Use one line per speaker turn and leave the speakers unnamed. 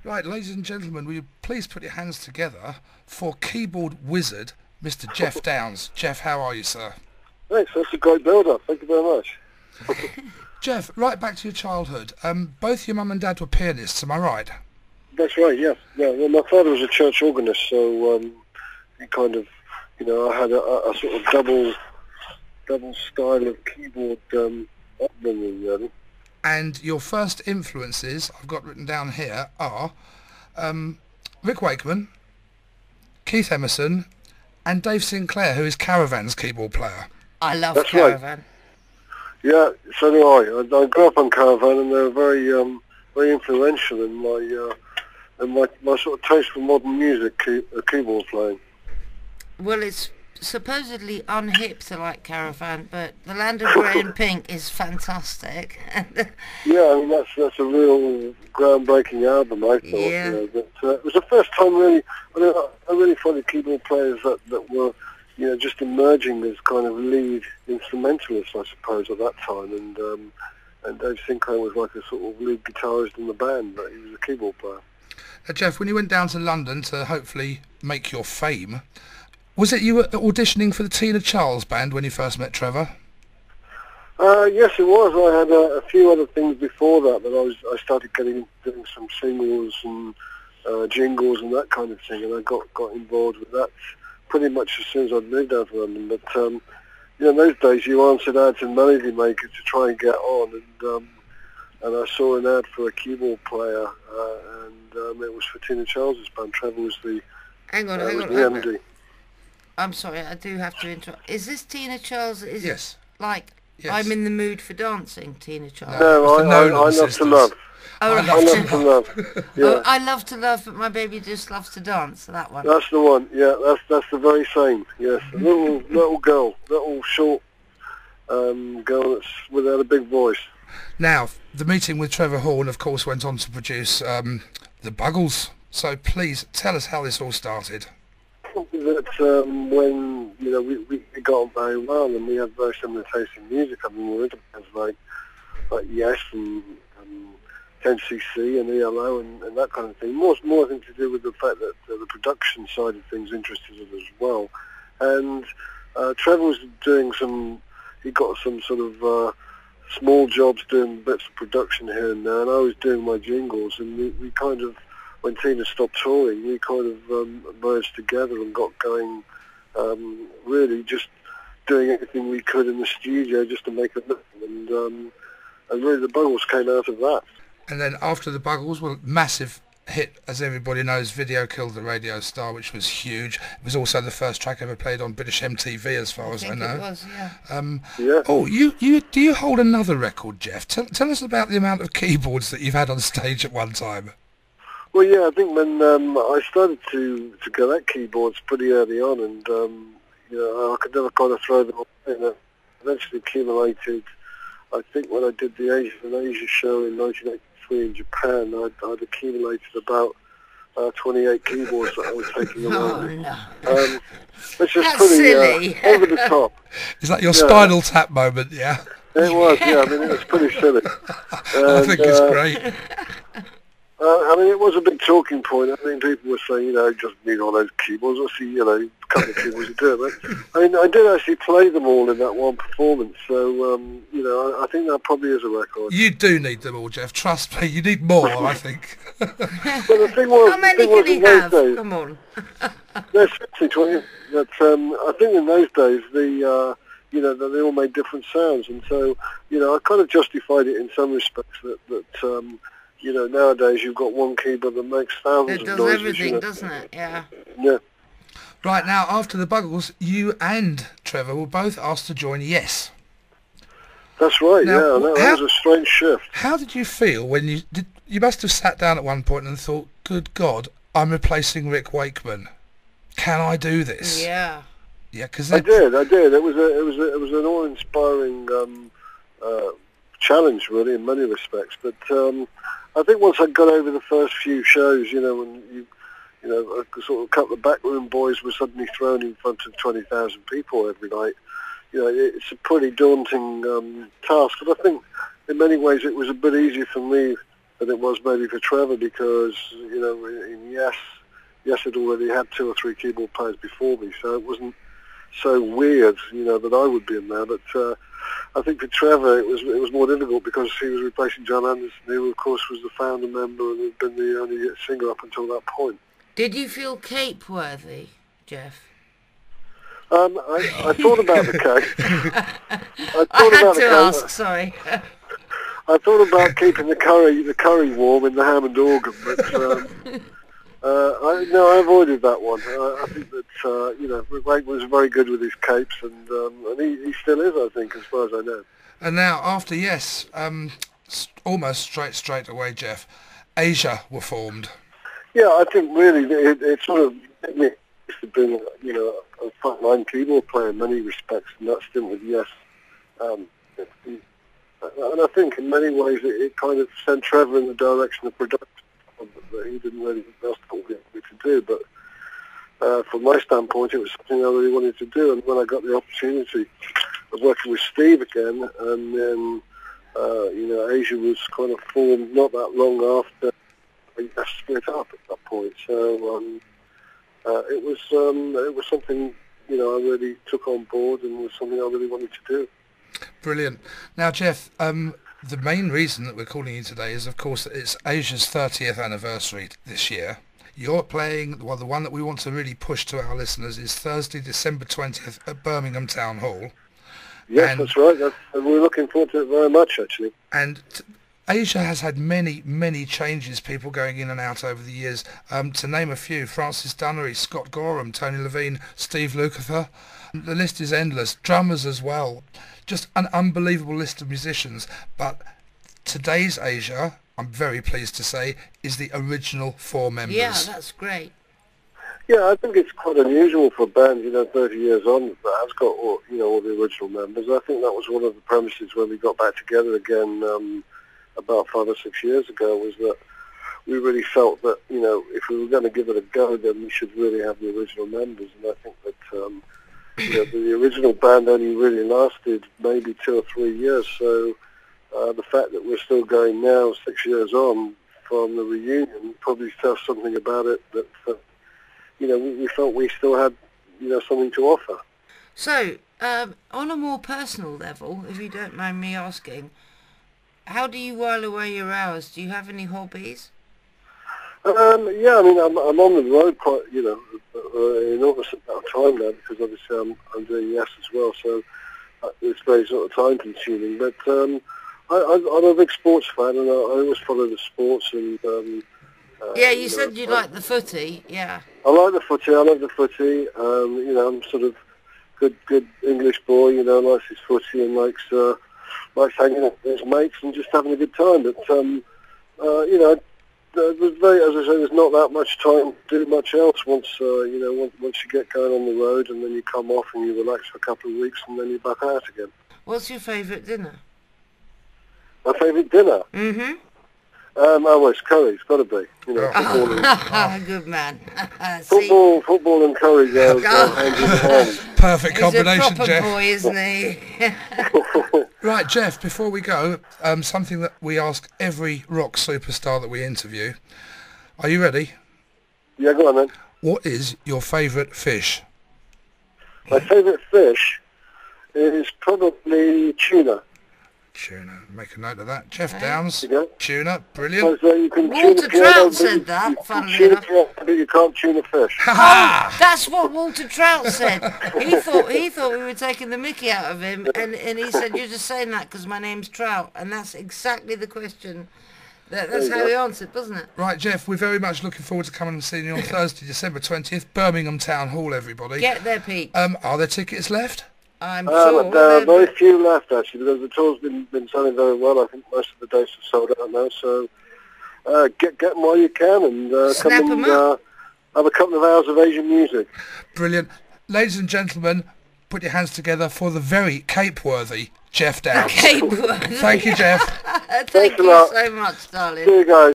Right, ladies and gentlemen, will you please put your hands together for keyboard wizard, Mr. Geoff Downs. Geoff, how are you, sir?
Thanks, that's a great build-up. Thank you very much.
Geoff, right back to your childhood. Both your mum and dad were pianists, am I right?
That's right, yeah. Well, my father was a church organist, so he kind of, I had a sort of double style of keyboard upbringing, really.
And your first influences, I've got written down here, are Rick Wakeman, Keith Emerson, and Dave Sinclair, who is Caravan's keyboard player.
I love
That's
Caravan.
Right. Yeah, so do I. I grew up on Caravan, and they were very influential in my sort of taste for modern music, keyboard playing.
Well, it's supposedly unhip to like Caravan, but The Land of Grey and Pink is fantastic.
Yeah, I mean that's a real groundbreaking album, I thought.
Yeah.
It was the first time really. I really find the keyboard players that were, just emerging as kind of lead instrumentalists, I suppose, at that time. And Dave Sinclair was like a sort of lead guitarist in the band, but he was a keyboard player.
Geoff, when you went down to London to hopefully make your fame, was it you were auditioning for the Tina Charles band when you first met Trevor?
Yes, it was. I had a few other things before that I started doing some singles and jingles and that kind of thing, and I got involved with that pretty much as soon as I'd moved out to London. But in those days you answered ads in Melody Maker to try and get on, and I saw an ad for a keyboard player, and it was for Tina Charles's band. Trevor was the
Hang on.
MD.
I'm sorry, I do have to interrupt. Is this Tina Charles?
Yes.
Like,
Yes.
I'm in the mood for dancing, Tina Charles?
No,
It's the
I
Nolan
love to
sisters.
love.
Oh,
I
I love to love. Yeah.
Oh, I love to love, but my baby just loves to dance. That one.
That's the one. Yeah, that's the very same. Yes, a little girl, little short girl that's without a big voice.
Now, the meeting with Trevor Horn, of course, went on to produce the Buggles. So please tell us how this all started.
That when we got on very well, and we had very similar taste in music. I mean, we were into bands like Yes and 10cc and ELO and that kind of thing. More thing to do with the fact that the production side of things interested us as well. And Trevor was doing he got some sort of small jobs doing bits of production here and there, and I was doing my jingles, and we kind of, when Tina stopped touring, we kind of merged together and got going, really just doing everything we could in the studio just to make a living, and really the Buggles came out of that.
And then after the Buggles, well, massive hit, as everybody knows, Video Killed the Radio Star, which was huge. It was also the first track ever played on British MTV, as far as I know.
It was, yeah.
Yeah.
Oh, do you hold another record, Geoff? Tell us about the amount of keyboards that you've had on stage at one time.
Well, yeah, I think when I started to collect keyboards pretty early on, and I could never kind of throw them away. And I eventually accumulated. I think when I did the Asia show in 1983 in Japan, I'd accumulated about 28 keyboards that I was taking along.
Oh, no.
Which is
That's
pretty
silly.
over the top.
Is that your Spinal Tap moment, yeah?
It was, yeah. I mean, it was pretty silly.
I think it's great.
I mean, it was a big talking point. I mean, people were saying, just need all those keyboards. I see, a couple of keyboards to do it. But, I mean, I did actually play them all in that one performance. So, I think that probably is a record.
You do need them all, Geoff. Trust me, you need more, I think.
But the thing was,
How many can he have? Come on.
There's 20. But I think in those days, that they all made different sounds. And so, I kind of justified it in some respects that nowadays you've got one keyboard that makes thousands
It
of
does
noises.
everything, doesn't it? Yeah.
Yeah.
Right, now, after the Buggles, you and Trevor were both asked to join Yes.
That's right,
Now,
that was a strange shift.
How did you feel when you must have sat down at one point and thought, good God, I'm replacing Rick Wakeman. Can I do this?
Yeah.
Yeah, because
I did. It was an awe-inspiring challenge, really, in many respects. But I think once I got over the first few shows, when sort of a couple of backroom boys were suddenly thrown in front of 20,000 people every night, it's a pretty daunting task. But I think in many ways it was a bit easier for me than it was maybe for Trevor, because in Yes had already had 2 or 3 keyboard players before me, so it wasn't so weird, that I would be in there. But I think for Trevor it was more difficult because he was replacing John Anderson, who of course was the founder member and had been the only singer up until that point.
Did you feel Cape worthy, Geoff?
I thought about the cake.
I had to ask, sorry.
I thought about keeping the curry warm in the Hammond organ, but I avoided that one. I think that Rick Wakeman was very good with his capes, and he still is, I think, as far as I know.
And now, after Yes, almost straight away, Geoff, Asia were formed.
Yeah, I think really it sort of made me to being, a frontline keyboard player in many respects, and that stint with Yes. And I think in many ways it kind of sent Trevor in the direction of production that he didn't really else thought to do. But from my standpoint, it was something I really wanted to do. And when I got the opportunity of working with Steve again, and then Asia was kind of formed not that long after we split up at that point. So it was something I really took on board, and was something I really wanted to do.
Brilliant. Now, Geoff, the main reason that we're calling you today is, of course, that it's Asia's 30th anniversary this year. You're playing, well, the one that we want to really push to our listeners is Thursday, December 20th at Birmingham Town Hall.
Yes, that's right. We're looking forward to it very much, actually.
And Asia has had many changes, people going in and out over the years. To name a few, Francis Dunnery, Scott Gorham, Tony Levine, Steve Lukather. The list is endless. Drummers as well. Just an unbelievable list of musicians. But today's Asia, I'm very pleased to say, is the original 4 members.
Yeah, that's great.
Yeah, I think it's quite unusual for a band, 30 years on, that has got all the original members. I think that was one of the premises when we got back together again about 5 or 6 years ago, was that we really felt that, if we were going to give it a go, then we should really have the original members. And I think that the original band only really lasted maybe 2 or 3 years. So the fact that we're still going now, 6 years on from the reunion, probably tells something about it that we felt we still had something to offer.
So on a more personal level, if you don't mind me asking, how do you while away your hours? Do you have any hobbies?
Yeah, I mean, I'm on the road quite, enormous amount of time now, because obviously I'm doing Yes as well, so it's very sort of time consuming. But I'm a big sports fan, and I always follow the sports. And
yeah, you said you like the footy. Yeah.
I like the footy. I love the footy. I'm sort of good English boy. Likes his footy and likes hanging out with his mates and just having a good time. But as I say, there's not that much time to do much else once once you get going on the road, and then you come off and you relax for a couple of weeks, and then you're back out again.
What's your favourite dinner?
My favourite dinner?
Mm-hmm.
It's curry. It's got to be.
Good man.
Football and curry go hand in hand.
Perfect combination,
He's a proper
Geoff.
boy, isn't he?
Right, Geoff, before we go, something that we ask every rock superstar that we interview. Are you ready?
Yeah, go on then.
What is your favourite fish?
My favourite fish is probably tuna.
Tuna. Make a note of that. Geoff Downs.
You go.
Tuna. Brilliant.
So you can
Walter
tune
Trout said that, funnily enough.
But you can't tune a fish.
Oh, that's what Walter Trout said. He thought we were taking the mickey out of him, and he said, you're just saying that because my name's Trout, and that's exactly the question. That's how he answered, wasn't it?
Right, Geoff, we're very much looking forward to coming and seeing you on Thursday, December 20th, Birmingham Town Hall, everybody.
Get there, Pete.
Are there tickets left?
I'm sure.
There are very few left, actually, because the tour's been selling very well. I think most of the dates are sold out now, so get them while you can, and come and have a couple of hours of Asian music.
Brilliant. Ladies and gentlemen, put your hands together for the very Cape-worthy Geoff Downs.
Cape-worthy.
Thank you, Geoff.
Thank you so much, darling.
See you guys.